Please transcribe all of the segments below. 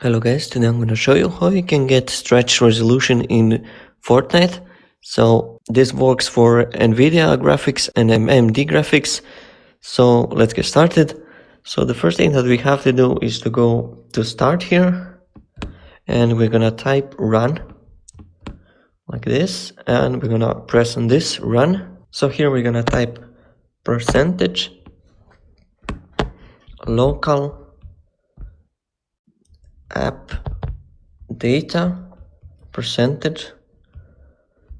Hello guys, today I'm going to show you how you can get stretch resolution in Fortnite. So this works for NVIDIA graphics and AMD graphics. So let's get started. So the first thing that we have to do is to go to start here, and we're going to type run like this, and we're going to press on this run. So here we're going to type percentage local app data percentage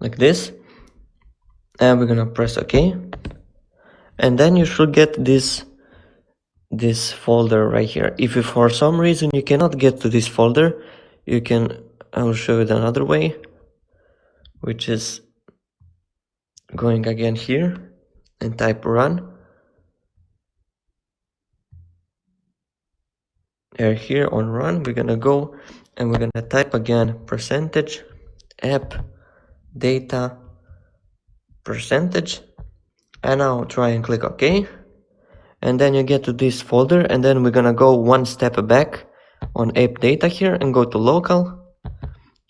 like this, and we're gonna press OK, and then you should get this folder right here. If you for some reason you cannot get to this folder, you can, I'll show you another way, which is going again here and type run. Here on run, we're gonna go and we're gonna type again percentage app data percentage, and now try and click OK, and then you get to this folder, and then we're gonna go one step back on appdata here and go to local,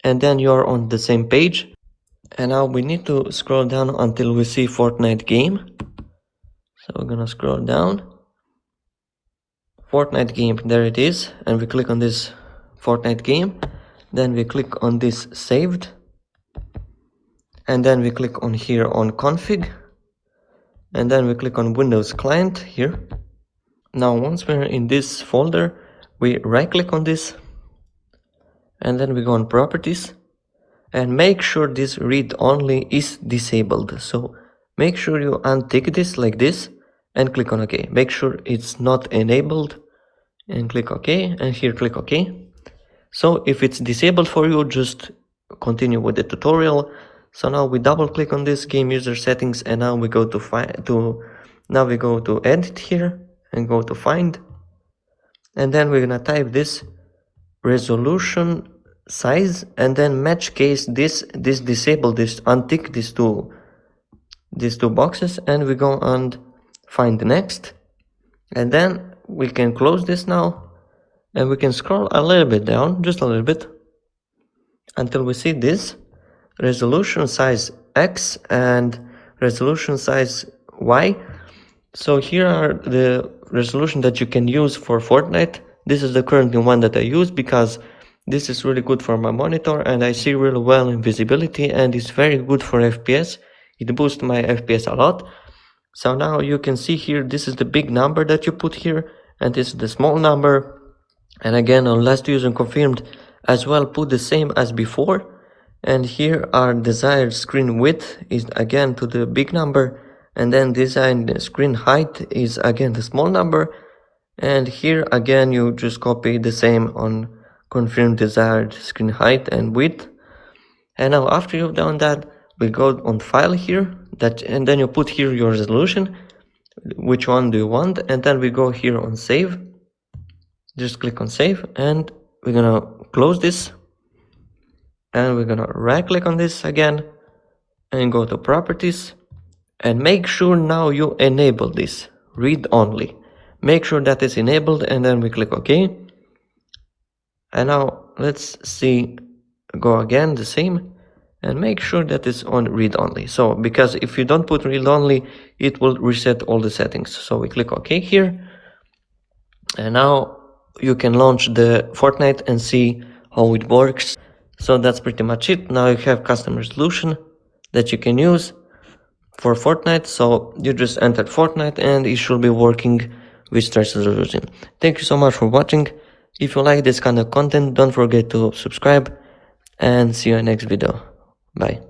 and then you're on the same page. And now we need to scroll down until we see Fortnite game. So we're gonna scroll down, Fortnite game, there it is, and we click on this Fortnite game, then we click on this saved, and then we click on here on config, and then we click on Windows client here. Now once we're in this folder, we right click on this, and then we go on properties, and make sure this read only is disabled. So make sure you untick this like this and click on OK. Make sure it's not enabled and click OK, and here click OK. So if it's disabled for you, just continue with the tutorial. So now we double click on this game user settings, and now we go to edit here and go to find, and then we're gonna type this resolution size, and then match case this disable this, untick these two boxes, and we go and find next, and then we can close this now, and we can scroll a little bit down, just a little bit, until we see this resolution size X and resolution size Y. So here are the resolution that you can use for Fortnite. This is the current one that I use because this is really good for my monitor, and I see really well in visibility, and it's very good for FPS. It boosts my FPS a lot. So now you can see here, this is the big number that you put here, and this is the small number. And again, on last user confirmed as well, put the same as before. And here our desired screen width is again to the big number, and then desired screen height is again the small number. And here again you just copy the same on confirm desired screen height and width. And now after you've done that, we go on file here, and then you put here your resolution, which one do you want, and then we go here on save. Just click on save, and we're gonna close this, and we're gonna right click on this again and go to properties, and make sure now you enable this read only. Make sure that is enabled, and then we click OK. And now let's see, go again the same, and make sure that it's on read only. So because if you don't put read only, it will reset all the settings. So we click OK here, and now you can launch the Fortnite and see how it works. So that's pretty much it. Now you have custom resolution that you can use for Fortnite. So you just entered Fortnite, and it should be working with stretch resolution. Thank you so much for watching. If you like this kind of content, don't forget to subscribe, and see you in the next video. Bye.